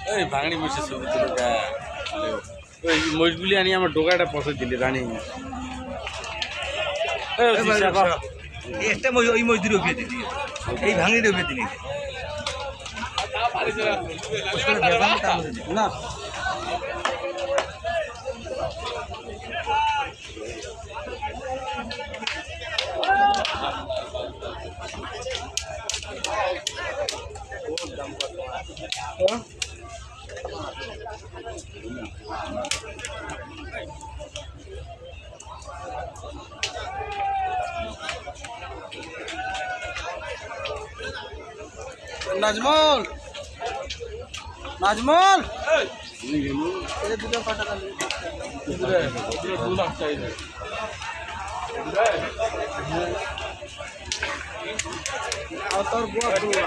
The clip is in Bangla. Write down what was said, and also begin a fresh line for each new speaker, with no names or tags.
ওই ভাঙড়ি বসে ছবি তুলে ওই মজগুলি আনি আমার ডোকাটা পছন্দ দিলি রানি
একটা ওই মজদুর উঠিয়ে দিদি এই ভাঙড়ির উঠিয়ে দিনি
না নাজমল নাজমল দুটো পাটা দু লাখ চাই আর তোর বুয়া